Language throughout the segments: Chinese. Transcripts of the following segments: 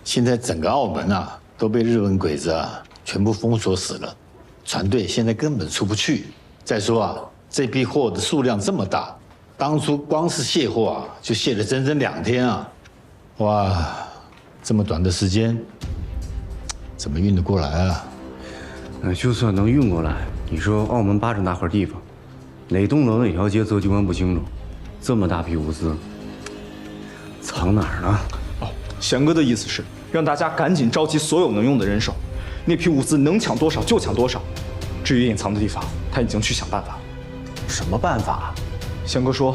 现在整个澳门啊都被日本鬼子啊全部封锁死了，船队现在根本出不去。再说啊，这批货的数量这么大，当初光是卸货啊就卸了整整2天啊！哇，这么短的时间，怎么运得过来啊？就算能运过来，你说澳门8这么大块地方，哪栋楼哪条街搜机关不清楚，这么大批物资，藏哪儿呢？哦，贤哥的意思是让大家赶紧召集所有能用的人手，那批物资能抢多少就抢多少。至于隐藏的地方，他已经去想办法了。什么办法？贤哥说，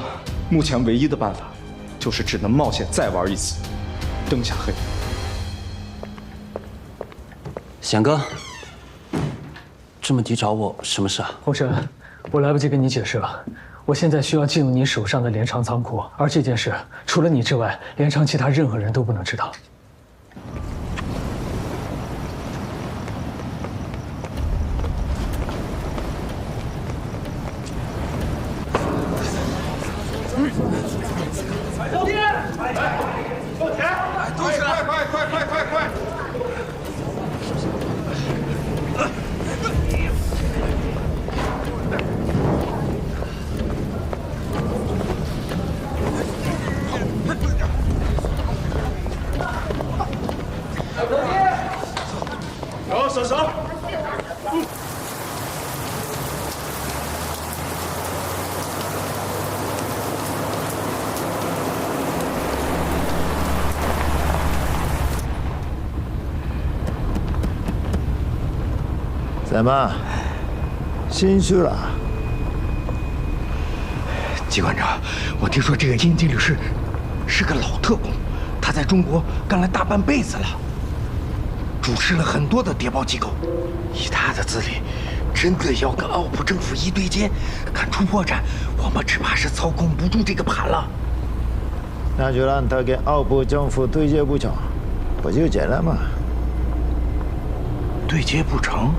目前唯一的办法就是只能冒险再玩一次，灯下黑。贤哥，这么急找我，什么事啊？洪晨，我来不及跟你解释了。我现在需要进入你手上的连长仓库，而这件事除了你之外，连长其他任何人都不能知道。后天，后田，都起来！快！手！怎么，心虚了？机关长，我听说这个殷经理是个老特工，他在中国干了大半辈子了，主持了很多的谍报机构。以他的资历，真的要跟澳葡政府一对接，看出破绽，我们只怕是操控不住这个盘了。那就让他跟澳葡政府对接不成，不就简单吗？对接不成？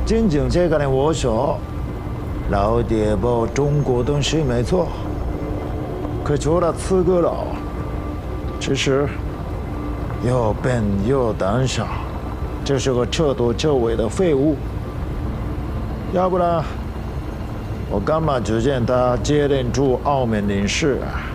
真正这个人我说，老谍报中国东西没错，可除了资格老，只是又笨又胆小，就是个彻头彻尾的废物。要不然，我干嘛只见他接任驻澳门领事啊？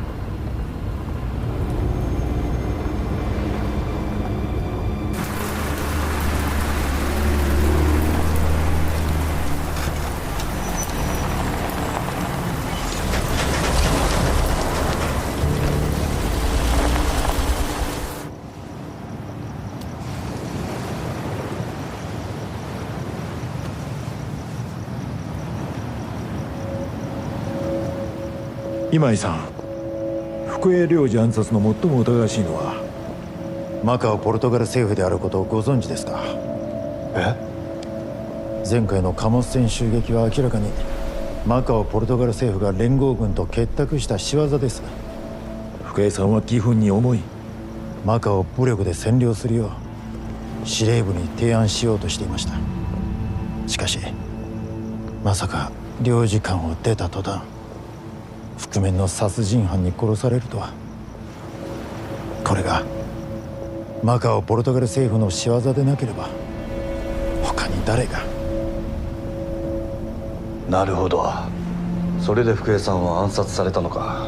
今井さん、福江領事暗殺の最も疑わしいのはマカオポルトガル政府であることをご存知ですか？え？前回の貨物船襲撃は明らかにマカオポルトガル政府が連合軍と結託した仕業です。福江さんは義憤に思い、マカオを武力で占領するよう司令部に提案しようとしていました。しかしまさか領事館を出た途端、覆面の殺人犯に殺されるとは。これがマカオポルトガル政府の仕業でなければ他に誰が。なるほど、それで福江さんは暗殺されたのか。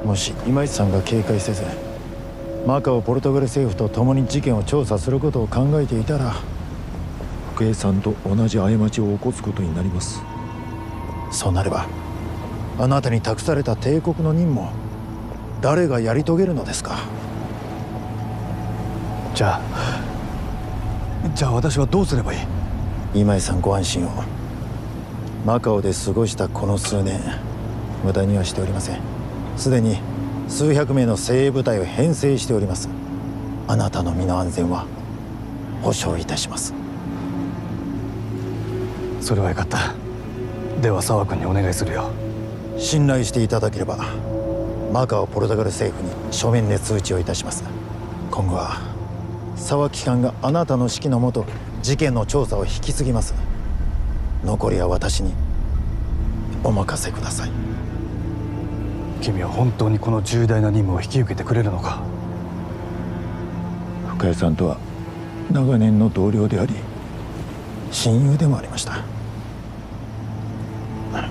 もし今市さんが警戒せずマカオポルトガル政府と共に事件を調査することを考えていたら、福江さんと同じ過ちを起こすことになります。そうなればあなたに託された帝国の任務を誰がやり遂げるのですか？じゃあ私はどうすればいい？今井さんご安心を。マカオで過ごしたこの数年、無駄にはしておりません。すでに数百名の精鋭部隊を編成しております。あなたの身の安全は保証いたします。それはよかった。では沢君にお願いするよ。信頼していただければマカオポルトガル政府に書面で通知をいたします。今後は沢機関があなたの指揮のもと事件の調査を引き継ぎます。残りは私にお任せください。君は本当にこの重大な任務を引き受けてくれるのか？深谷さんとは長年の同僚であり親友でもありました。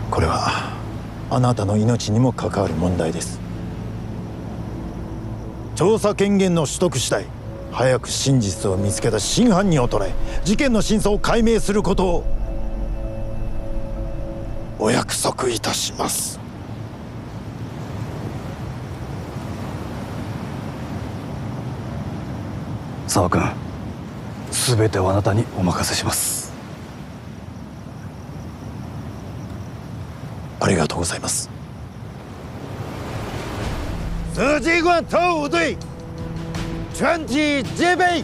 これはあなたの命にも関わる問題です。調査権限の取得次第、早く真実を見つけた真犯人を捕らえ、事件の真相を解明することをお約束いたします。沢君、全てはあなたにお任せします。ありがとうございます。司机官特务队全体戒备，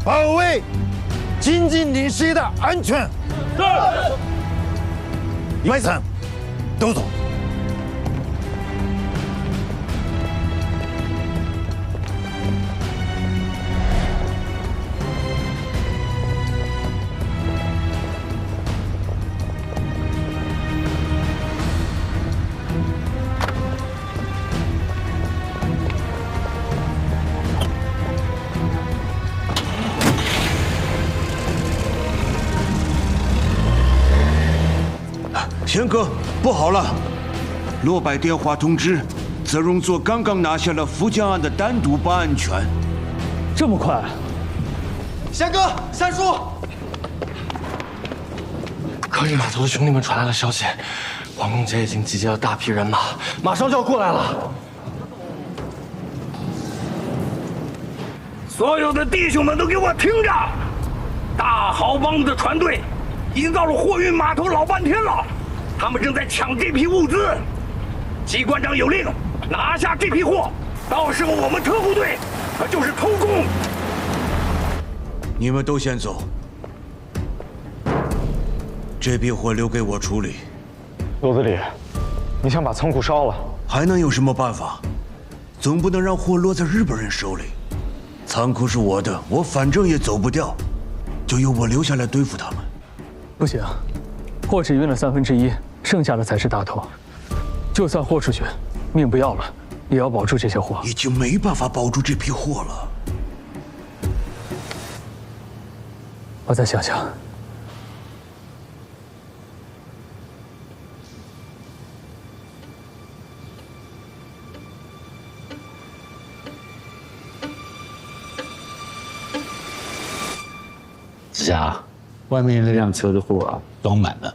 保卫金津领事的安全。是。今井さん、どうぞ。贤哥，不好了！罗百电话通知，泽荣佐刚刚拿下了福江岸的单独办案权。这么快？贤哥，三叔，科技码头的兄弟们传来了消息，皇宫节已经集结了大批人马，马上就要过来了。所有的弟兄们都给我听着！大豪帮的船队已经到了货运码头老半天了。他们正在抢这批物资，机关长有令，拿下这批货，到时候我们特务队可就是偷工。你们都先走，这批货留给我处理。罗子里，你想把仓库烧了？还能有什么办法？总不能让货落在日本人手里。仓库是我的，我反正也走不掉，就由我留下来对付他们。不行，货只运了1/3，剩下的才是大头。就算豁出去，命不要了，也要保住这些货。已经没办法保住这批货了。我再想想。子霞，外面那辆车的货啊，装满了，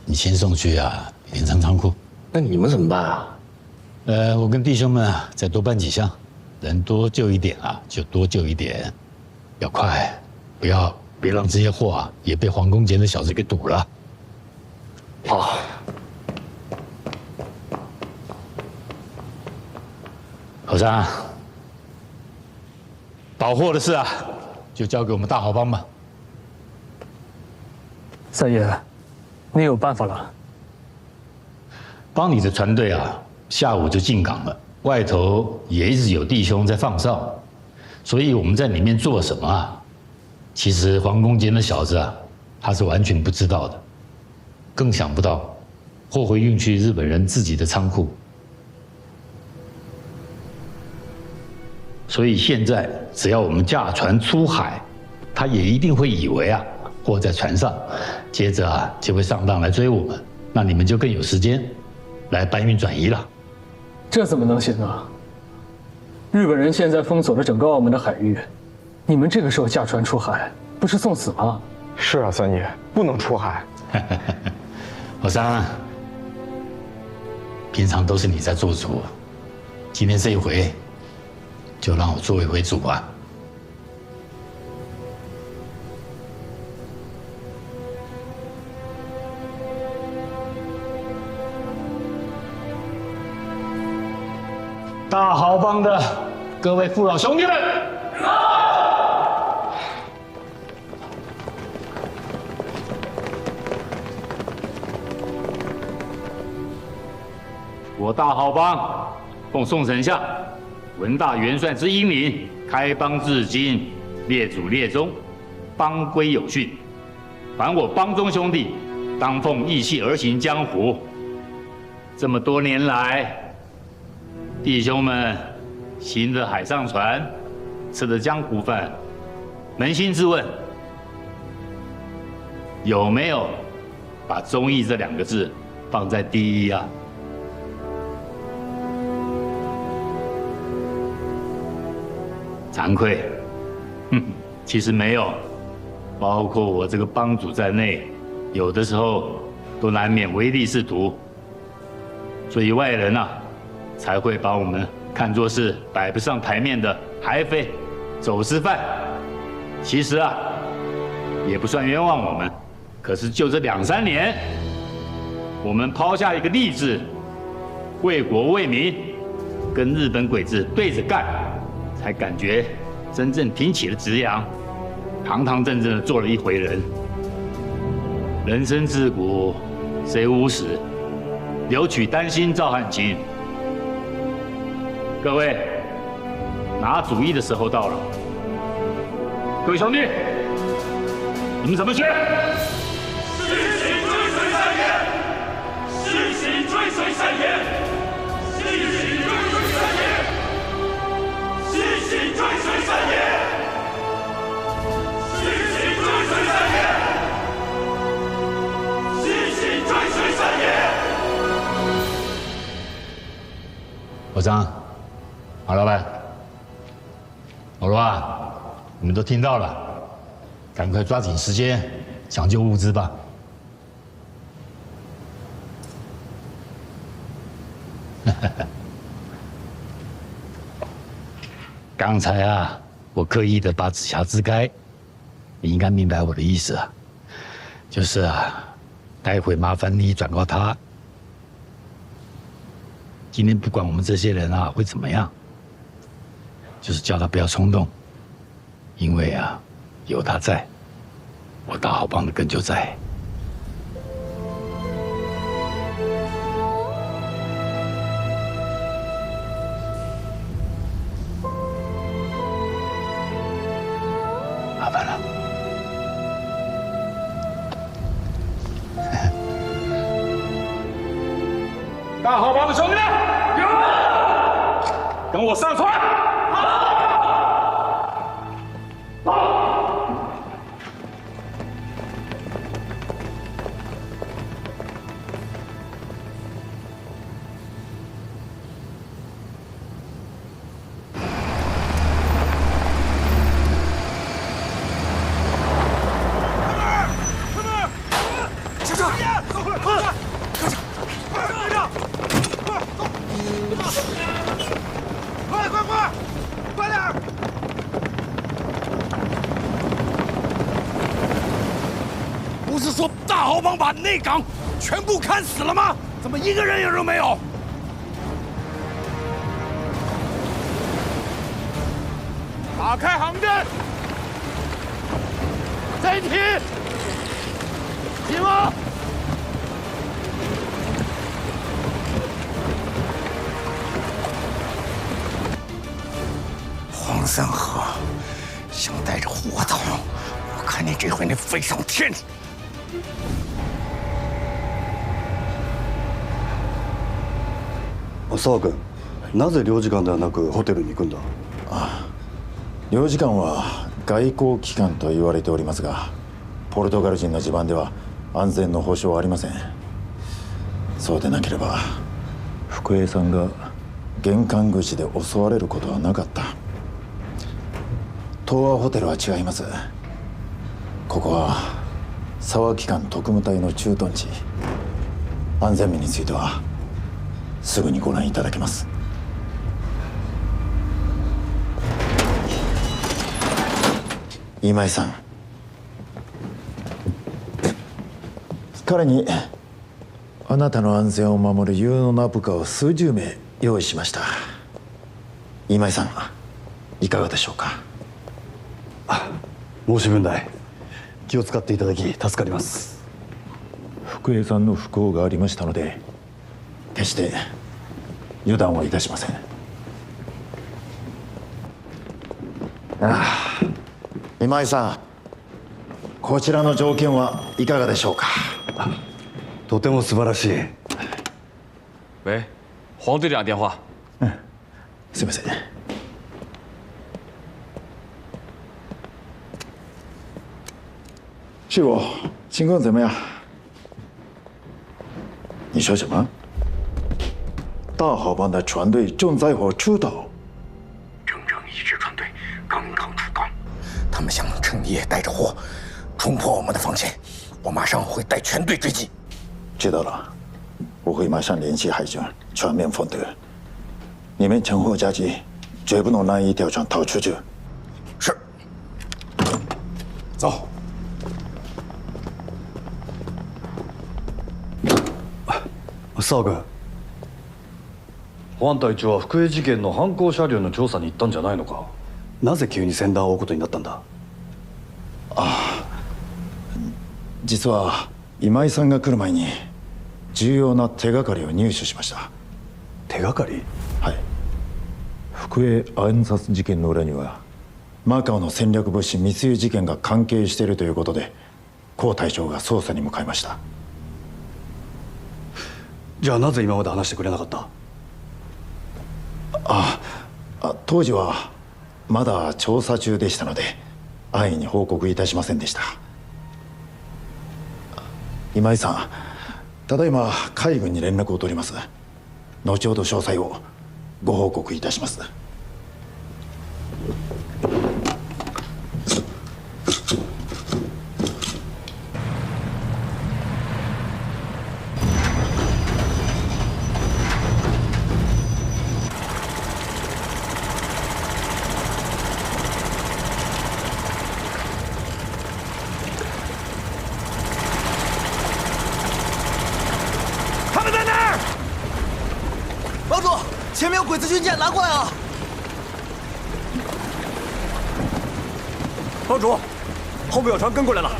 你先送去啊镰仓仓库。那你们怎么办啊？我跟弟兄们啊，再多搬几箱，人多救一点啊，就多救一点，要快，别让这些货啊也被皇宫节的小子给堵了。好。后山，保货的事啊，就交给我们大豪帮吧。三爷，你有办法了？帮你的船队啊，下午就进港了，外头也一直有弟兄在放哨，所以我们在里面做什么啊？其实皇宫节那小子啊，他是完全不知道的，更想不到货会运去日本人自己的仓库。所以现在只要我们驾船出海，他也一定会以为啊货在船上，接着啊就会上当来追我们，那你们就更有时间来搬运转移了。这怎么能行啊？日本人现在封锁了整个澳门的海域，你们这个时候驾船出海，不是送死吗？是啊，三爷，不能出海。老三，平常都是你在做主，今天这一回，就让我做一回主啊。大豪帮的各位父老兄弟们，我大豪帮奉宋丞相、文大元帅之英明，开帮至今，列祖列宗，帮规有序。凡我帮中兄弟当奉义气而行江湖。这么多年来，弟兄们行着海上船，吃着江湖饭，扪心自问，有没有把忠义这2个字放在第一啊？惭愧，其实没有，包括我这个帮主在内，有的时候都难免唯利是图，所以外人啊才会把我们看作是摆不上台面的海匪、走私犯。其实啊，也不算冤枉我们，可是就这2、3年，我们抛下一个立志，为国为民，跟日本鬼子对着干，才感觉真正挺起了直阳，堂堂正正的做了一回人。人生自古谁无死，留取丹心照汗青。各位，拿主意的时候到了。各位兄弟，你们怎么选？世行追随三言，世行追随三言，世行追随三言，世行追随三言，世行追随三言，世行追随三言。老张，马老板，老罗啊，你们都听到了，赶快抓紧时间抢救物资吧。刚才啊，我刻意的把紫霞支开，你应该明白我的意思啊，就是啊，待会麻烦你转告他，今天不管我们这些人啊会怎么样，就是叫他不要冲动，因为啊，有他在，我大好帮的根就在。麻烦了。大好帮的兄弟们，跟我上船！不是说大豪帮把内港全部砍死了吗？怎么一个人影都没有？打开航阵，暂停，起马。黄三河想带着火头，我看你这回能飞上天！沢君、なぜ領事館ではなくホテルに行くんだ？領事館は外交機関と言われておりますが、ポルトガル人の地盤では安全の保証はありません。そうでなければ福栄さんが玄関口で襲われることはなかった。東和ホテルは違います。ここは沢機関特務隊の駐屯地。安全面についてはすぐにご覧いただけます。今井さん、彼にあなたの安全を守る有能な部下を数十名用意しました。今井さん、いかがでしょうか？申し分ない。気を使っていただき助かります。福栄さんの不幸がありましたので、決して油断はいたしません。今井さん、こちらの条件はいかがでしょうか？とても素晴らしい。喂，黄队长电话。すみません。师傅，情况怎么样？你说什么？大好帮的船队正在火出岛。整整一支船队刚刚出港，他们想趁夜带着货冲破我们的防线，我马上会带全队追击。知道了，我会马上联系海军全面封堵。你们乘货夹击，绝不能让一条船逃出去。是。走。沢君。保安隊長は福江事件の犯行車両の調査に行ったんじゃないのか。なぜ急に船団を追うことになったんだ。実は今井さんが来る前に重要な手がかりを入手しました。手がかり？はい。福江暗殺事件の裏にはマカオの戦略物資密輸事件が関係しているということで高隊長が捜査に向かいました。じゃあなぜ今まで話してくれなかった？当時はまだ調査中でしたので安易に報告いたしませんでした。今井さん、ただいま海軍に連絡を取ります。後ほど詳細をご報告いたします。前面有鬼子军舰，拿过来啊！帮主，后面有船跟过来了。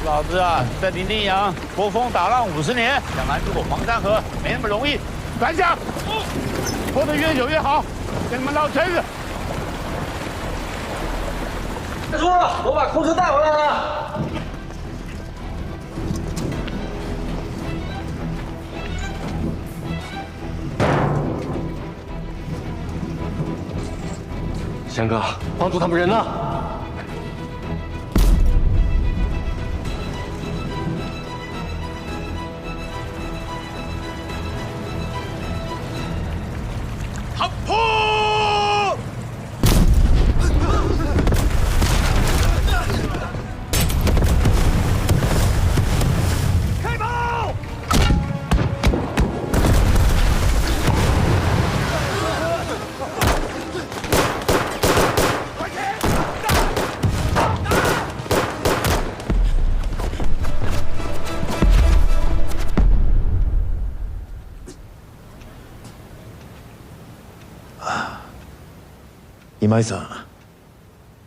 老子啊，在伶仃洋波峰打浪50年，想拦住我黄山河没那么容易。转向，拖得越久越好，跟你们捞圈子。别说了，我把空车带回来了。贤哥，帮助他们人呢？踏破！开炮！今井さん、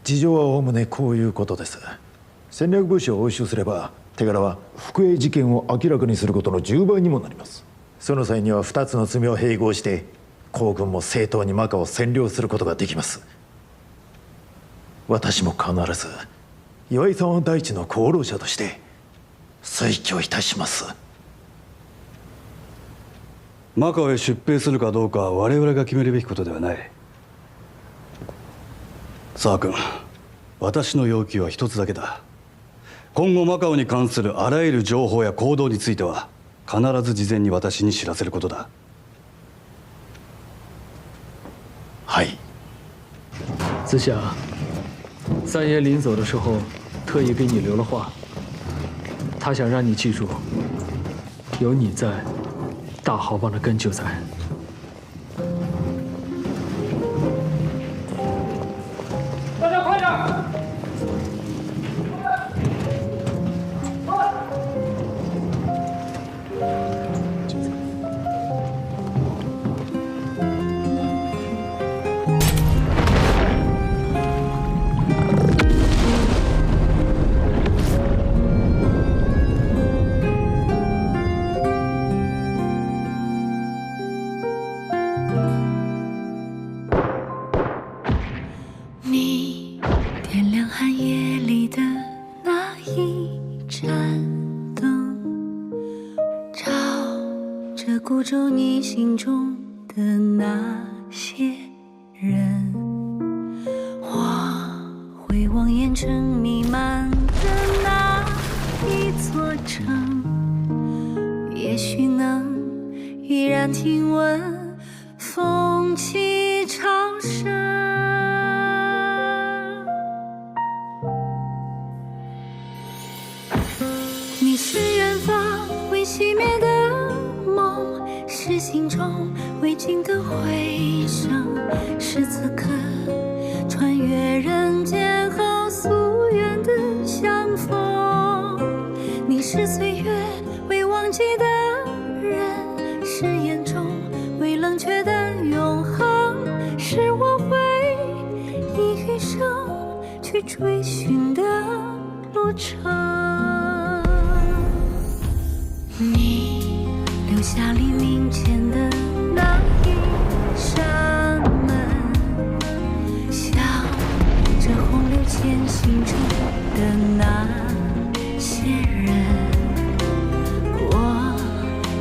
事情はおおむねこういうことです。戦略物資を押収すれば手柄は福江事件を明らかにすることの10倍にもなります。その際には2つの罪を併合して皇軍も正当にマカオを占領することができます。私も必ず岩井さんを第一の功労者として推挙いたします。マカオへ出兵するかどうかは我々が決めるべきことではない。沢君、私の要求は一つだけだ。今後マカオに関するあらゆる情報や行動については必ず事前に私に知らせることだ。はい。子夏，三爷临走的时候特意给你留了话，他想让你记住，有你在，大豪帮的根就在。大家快点！你点亮寒夜里的那一盏灯。捕捉你心中的那些人。我会望眼尘弥漫的那一座城，也许能依然听闻风起潮声。你是远方未熄灭的梦，是心中未尽的回声，是此刻穿越人间后夙愿的相逢。你是岁月未忘记的人，是眼中未冷却的永恒，是我会以余生去追寻的路程。你留下黎明前的那一扇门，像这洪流前行中的那些人。我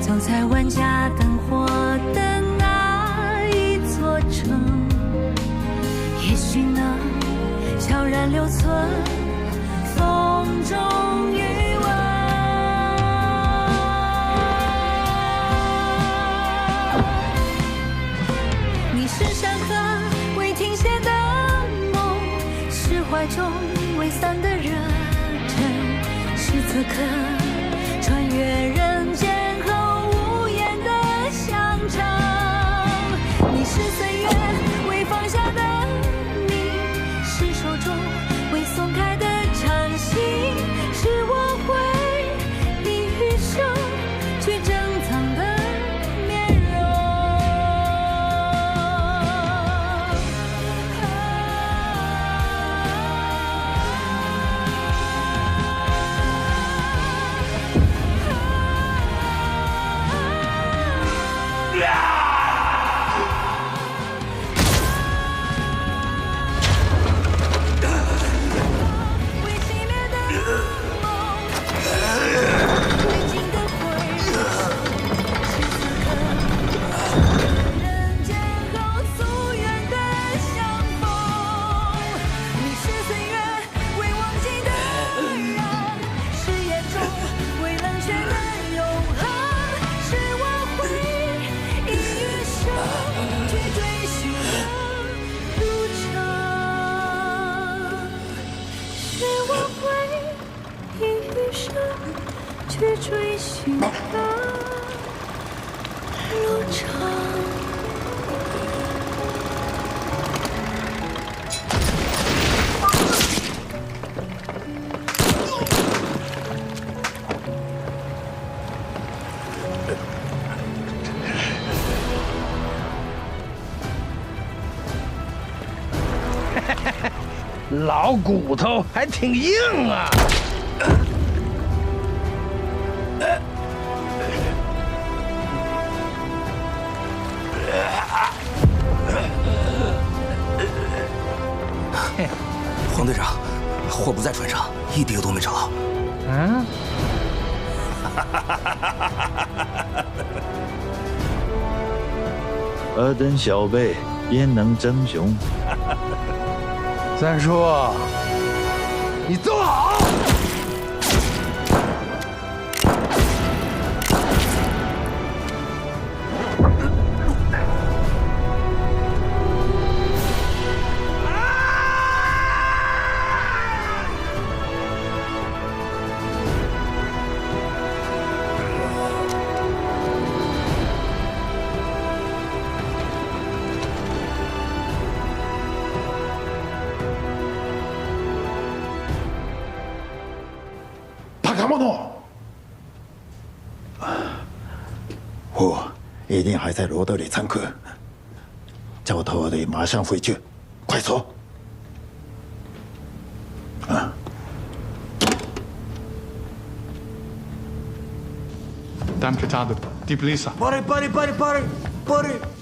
走在万家灯火的那一座城，也许能悄然留存风中余温。是山河未停歇的梦，是怀中未散的热忱，是此刻穿越人间后无言的相称。你是岁月未放下的你，是手中未松开的禅心，是我会以余生去珍藏的面容。去追寻的路程。老骨头还挺硬啊！黄队长，货不在船上，一滴都没着。嗯。尔等小辈焉能争雄？三叔，你坐好。我一定还在罗德里参课，叫头得马上回去，快走！啊！Dám cho cha được tiếp lý sao? Pare.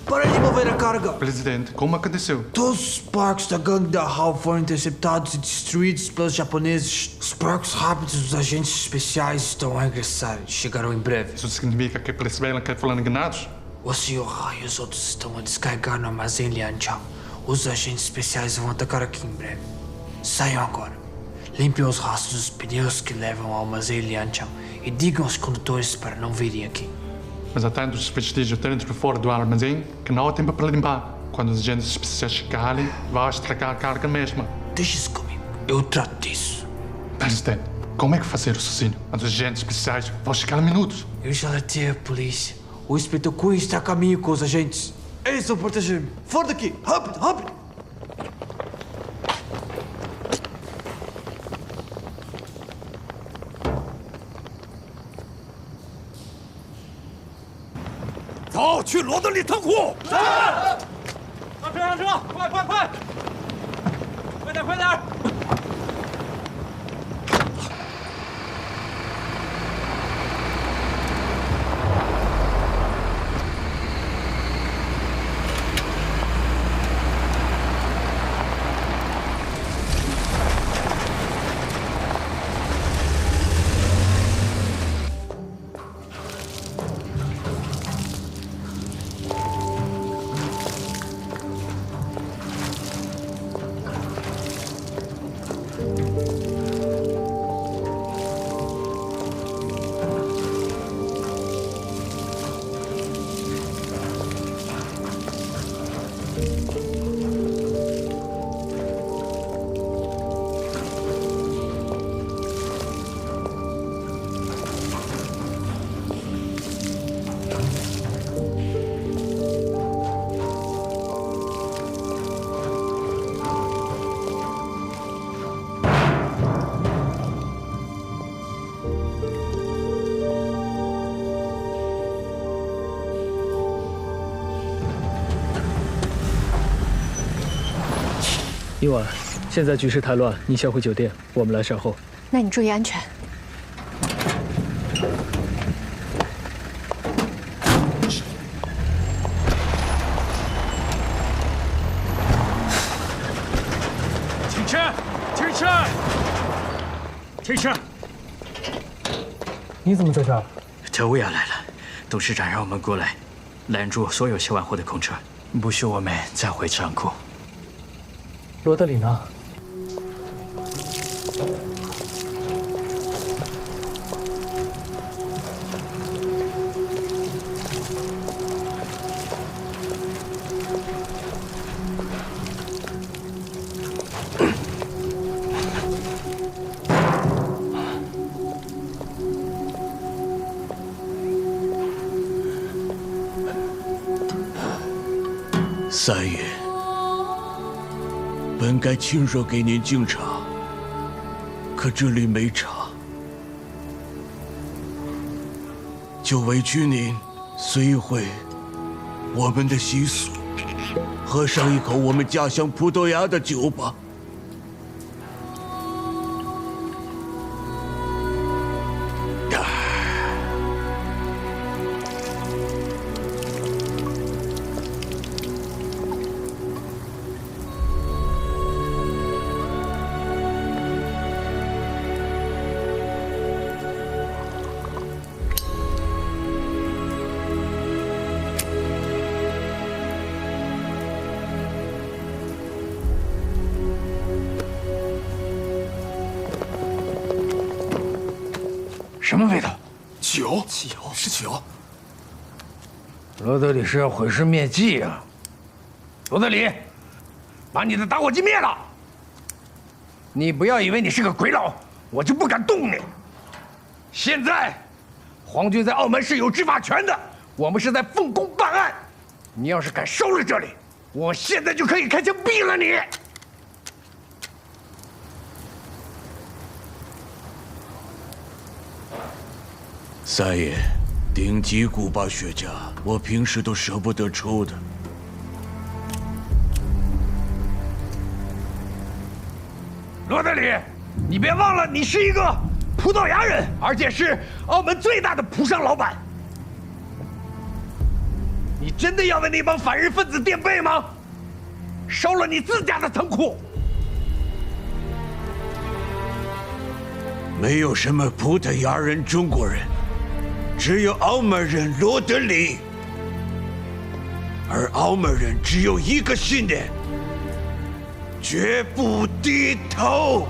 Para de mover a carga. Presidente, como aconteceu? Todos os barcos da gangue da HAL foram interceptados e destruídos pelos japoneses. Os barcos rápidos dos agentes especiais estão a regressar e chegarão em breve. Isso significa que perceberam que foram enganados? O Sr. Ha e os outros estão a descarregar no armazém Lianchang. Os agentes especiais vão atacar aqui em breve. Saiam agora. Limpem os rastros dos pneus que levam ao armazém Lianchang e digam aos condutores para não virem aqui. Mas há tantos vestígios dentro e fora do armazém que não há tempo para limpar. Quando os agentes especiais chegarem, vai estragar a carga mesma. Deixe isso comigo. Eu trato disso. Presidente, como é que fazer o raciocínio? Os agentes especiais vão chegar em minutos. Eu já alertei a polícia. O inspetor Cunha está a caminho com os agentes. Eles vão proteger-me. Fora daqui! Rápido, rápido!走，去罗德里仓库。是。上车，上车，快快快！快点，快点！伊婉，现在局势太乱，你先回酒店，我们来善后。那你注意安全。停车！停车！停车！你怎么在这儿？特务要来了，董事长让我们过来，拦住所有卸完货的空车，不许我们再回仓库。 罗德里呢？三爷。 本该亲手给您敬茶，可这里没茶，就委屈您随回我们的习俗，喝上一口我们家乡葡萄牙的酒吧。什么味道？酒，是酒。罗德里是要毁尸灭迹啊！罗德里，把你的打火机灭了！你不要以为你是个鬼佬，我就不敢动你。现在，皇军在澳门是有执法权的，我们是在奉公办案。你要是敢收了这里，我现在就可以开枪毙了你！ 三爷，顶级古巴雪茄，我平时都舍不得抽的。罗德里，你别忘了，你是一个葡萄牙人，而且是澳门最大的葡商老板。你你真的要为那帮反日分子垫背吗？烧了你自家的仓库。没有什么葡萄牙人、中国人，只有澳门人罗德里。而澳门人只有一个信念：绝不低头。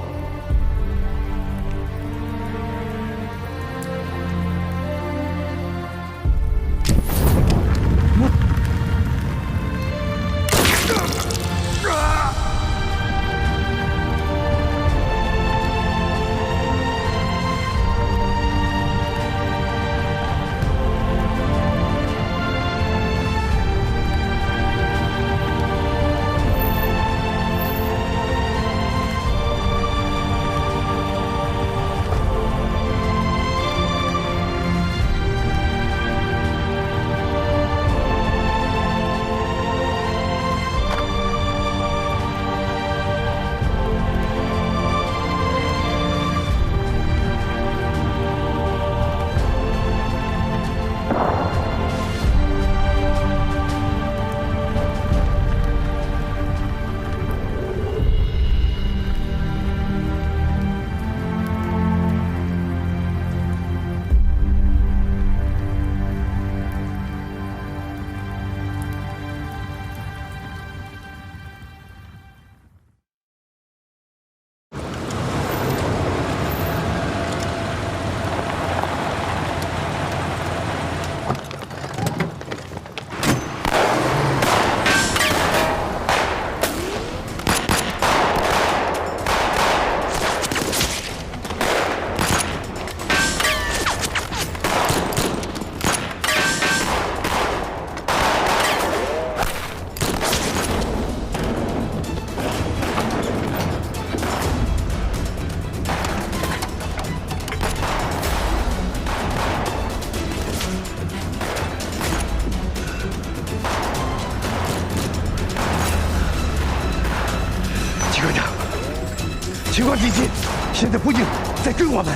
情况紧急，现在补警在追我们，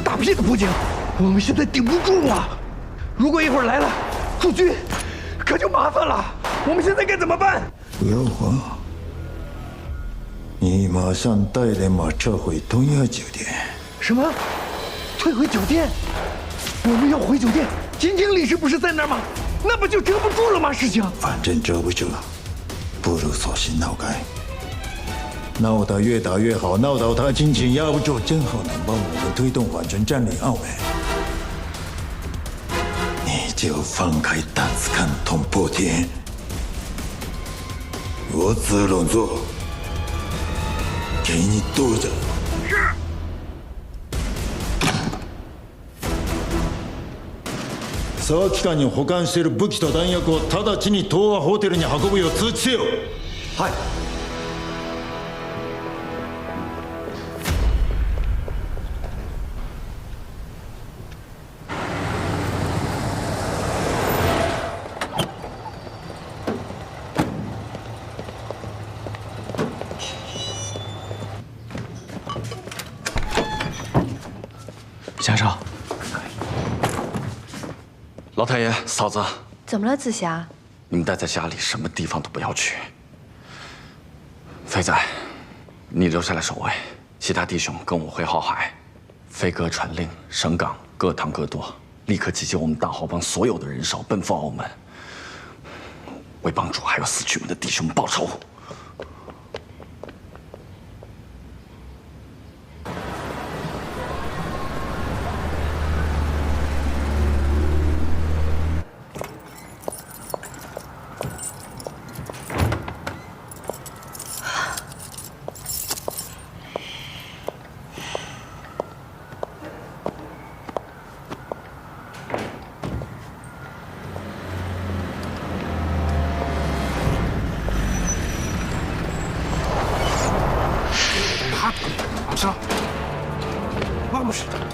大批的补警，我们现在顶不住啊！如果一会儿来了驻军，可就麻烦了。我们现在该怎么办？不要慌，你马上带人马撤回东亚酒店。什么？退回酒店？我们要回酒店？金经理是不是在那儿吗？那不就遮不住了吗？事情反正遮不住，不如索性闹开。闹得越大越好，闹到他金钱压不住，正好能帮我们推动完成占领澳门。你就放开胆子看捅破天，我只能做，给你躲着。是。沢北に保管している武器と弾薬を直ちに東和ホテルに運ぶよう通知せよ。はい。先生，老太爷、嫂子，怎么了，紫霞？你们待在家里，什么地方都不要去。飞仔，你留下来守卫，其他弟兄跟我回浩海。飞哥传令，省港各堂各舵，立刻集结我们大豪帮所有的人手，奔赴澳门，为帮主还有死去们的弟兄们报仇。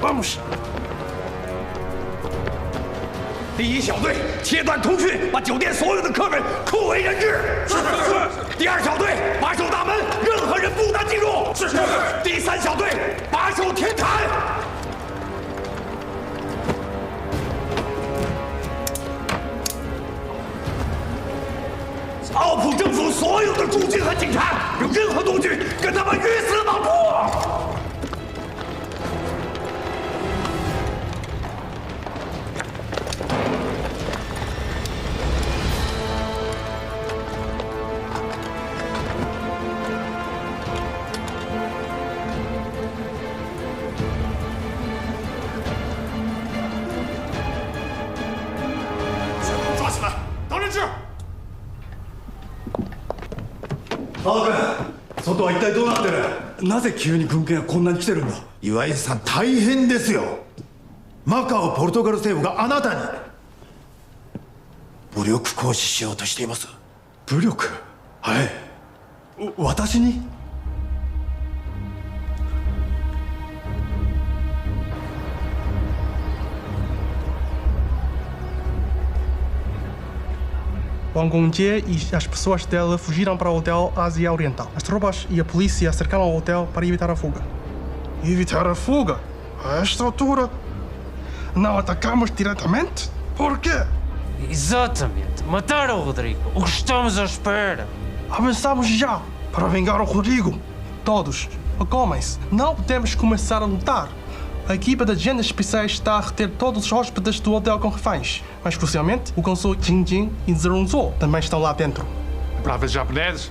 Vamos！ 第一小队切断通讯，把酒店所有的客人扣为人质。是。第二小队把守大门，任何人不得进入。是。第三小队把守天坛。跟他们鱼死网破！抓起来，当人质！青君、外は一体どうなってる？なぜ急に軍艦がこんなに来てるんだ？岩井さん大変ですよ。マカオポルトガル政府があなたに武力行使しようとしています。武力？はい。私に？Wangongje e as pessoas dela fugiram para o Hotel Ásia Oriental. As tropas e a polícia cercaram o hotel para evitar a fuga. Evitar a fuga? A esta altura? Não atacamos diretamente? Por quê? Exatamente. Mataram o Rodrigo. O que estamos à espera? Avançamos já para vingar o Rodrigo. Todos, acalmem-se. Não podemos começar a lutar. A equipa de agentes especiais está a reter todos os hóspedes do hotel com reféns. Mas, crucialmente, o consul Jingjing e Zerunzo também estão lá dentro. Para ver os japoneses.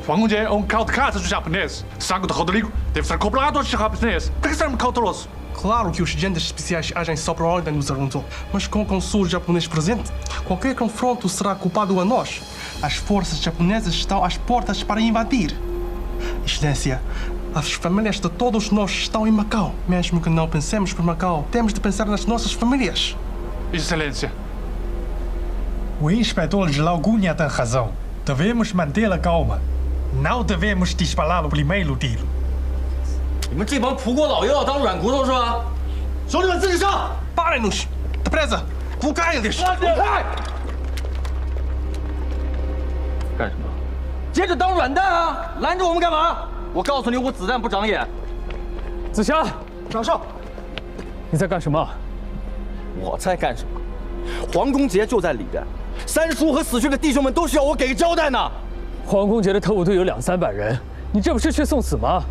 Wang Gongje é causa de caça dos japoneses. O sangue do Rodrigo deve ser comprado aos japoneses. Por que sermos cautelosos? Claro que os agentes especiais agem só por ordem do Zerunzo, mas com o consul japonês presente, qualquer confronto será culpado a nós. As forças japonesas estão às portas para invadir. Excelência, as famílias de todos nós estão em Macau. Mesmo que não pensemos por Macau, temos de pensar nas nossas famílias. Excelência. O inspetor Gelau Cunha tem razão. Devemos manter a calma. Não devemos disparar o primeiro tiro. 你们这帮葡国佬又要当软骨头是吧？兄弟们，自己上！ Parem-nos! Depressa! Bloqueiem-lhes! 干什么？接着当软蛋啊！拦着我们干嘛？我告诉你，我子弹不长眼。子霞，长少，你在干什么？我在干什么？黄公杰就在里边，三叔和死去的弟兄们都需要我给个交代呢。黄公杰的特务队有200-300人，你这不是去送死吗？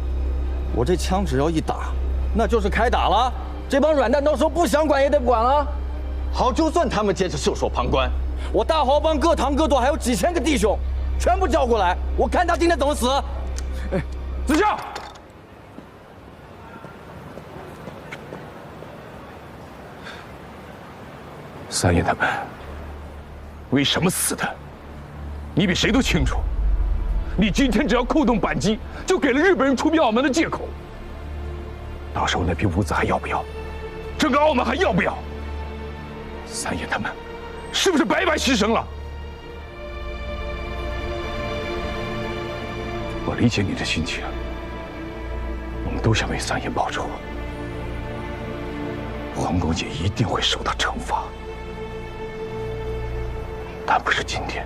我这枪只要一打，那就是开打了。这帮软蛋到时候不想管也得管了。好，就算他们坚持袖手旁观，我大豪帮各堂各舵还有几千个弟兄，全部叫过来，我看他今天怎么死。哎，子夏。 三爷他们为什么死的？你比谁都清楚。你今天只要扣动扳机，就给了日本人出兵澳门的借口。到时候那批物资还要不要？整个澳门还要不要？三爷他们是不是白白牺牲了？我理解你的心情，我们都想为三爷报仇。黄公杰一定会受到惩罚。 但不是今天。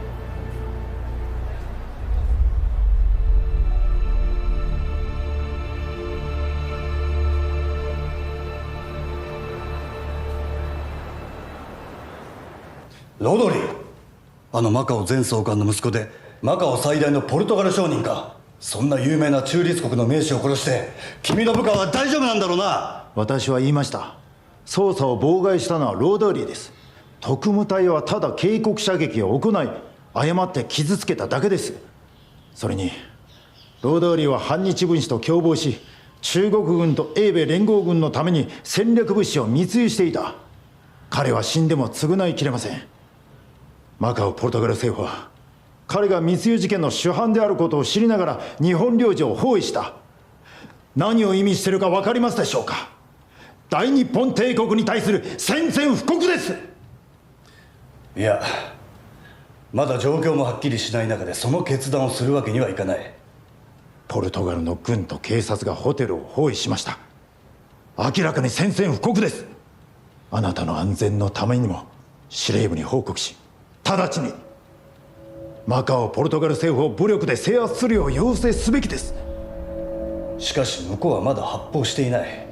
ロドリー、あのマカオ前総監の息子でマカオ最大のポルトガル商人か。そんな有名な中立国の名士を殺して君の部下は大丈夫なんだろうな。私は言いました。捜査を妨害したのはロードリーです。特務隊はただ警告射撃を行い誤って傷つけただけです。それにロードリーは反日分子と共謀し中国軍と英米連合軍のために戦略物資を密輸していた。彼は死んでも償いきれません。マカオポルトガル政府は彼が密輸事件の主犯であることを知りながら日本領事を包囲した。何を意味しているか分かりますでしょうか。大日本帝国に対する宣戦布告です。いや、まだ状況もはっきりしない中でその決断をするわけにはいかない。ポルトガルの軍と警察がホテルを包囲しました。明らかに宣戦布告です。あなたの安全のためにも司令部に報告し、直ちにマカオポルトガル政府を武力で制圧するよう要請すべきです。しかし向こうはまだ発砲していない。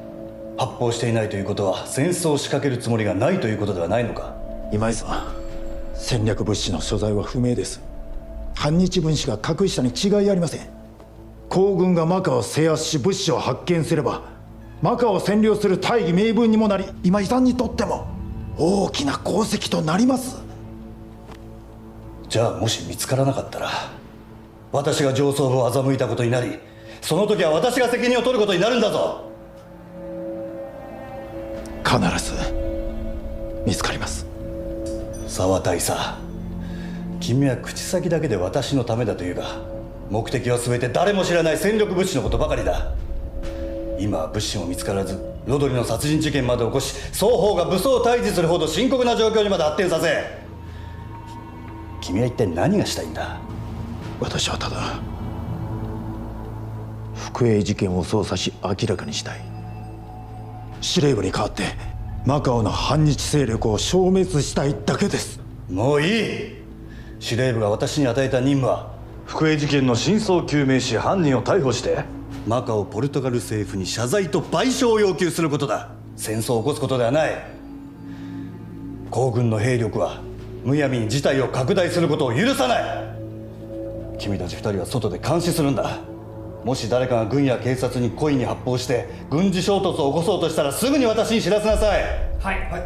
発砲していないということは戦争を仕掛けるつもりがないということではないのか。今井さん、戦略物資の所在は不明です。反日分子が隠したに違いありません。皇軍がマカを制圧し物資を発見すればマカを占領する大義名分にもなり、今井さんにとっても大きな功績となります。じゃあもし見つからなかったら私が上層部を欺いたことになり、その時は私が責任を取ることになるんだぞ。必ず見つかります。沢大佐、君は口先だけで私のためだというが、目的は全て誰も知らない戦力物資のことばかりだ。今は物資も見つからず、ロドリの殺人事件まで起こし、双方が武装対峙するほど深刻な状況にまで発展させ、君は一体何がしたいんだ？私はただ福栄事件を捜査し明らかにしたい。司令部に代わってマカオの反日勢力を消滅したいだけです。もういい。司令部が私に与えた任務は福栄事件の真相を究明し、犯人を逮捕してマカオポルトガル政府に謝罪と賠償を要求することだ。戦争を起こすことではない。皇軍の兵力はむやみに事態を拡大することを許さない。君たち2人は外で監視するんだ。もし誰かが軍や警察に故意に発砲して軍事衝突を起こそうとしたらすぐに私に知らせなさい。はい、はい。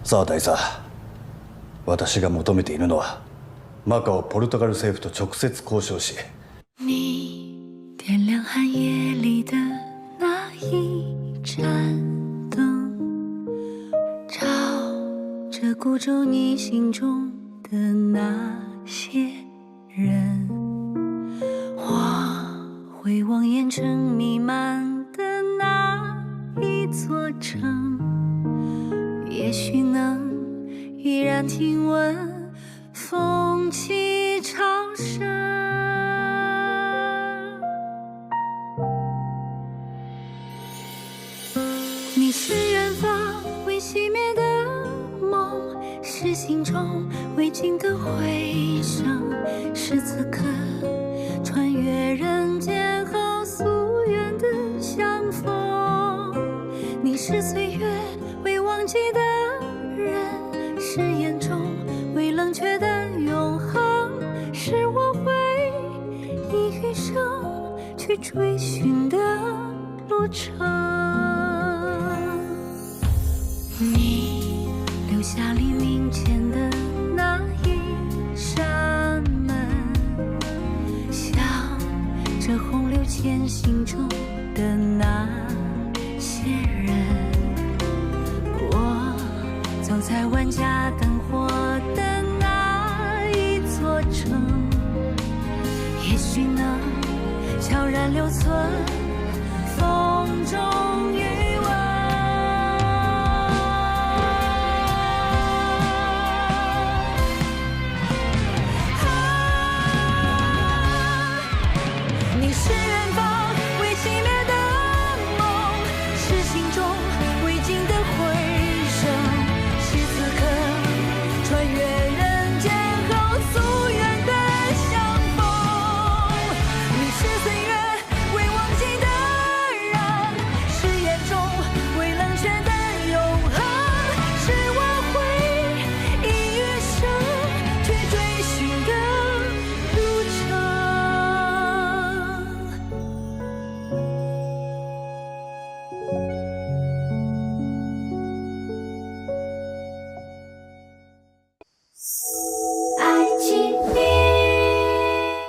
沢大佐、私が求めているのはマカオポルトガル政府と直接交渉し、你点亮寒夜里的那一盏灯，照着孤舟你心中的那些人，我会望眼城弥漫的那一座城，也许能依然听闻风起潮生。你是远方未熄灭的梦，是心中未尽的回声，是此刻穿越人间后夙愿的相逢。你是岁月未忘记的人，是眼中未冷却的永恒，是我会以余生去追寻的路程。你留下黎明前的那一扇门，向着洪流前行中的那些人，我走在万家灯火的那一座城，也许能悄然留存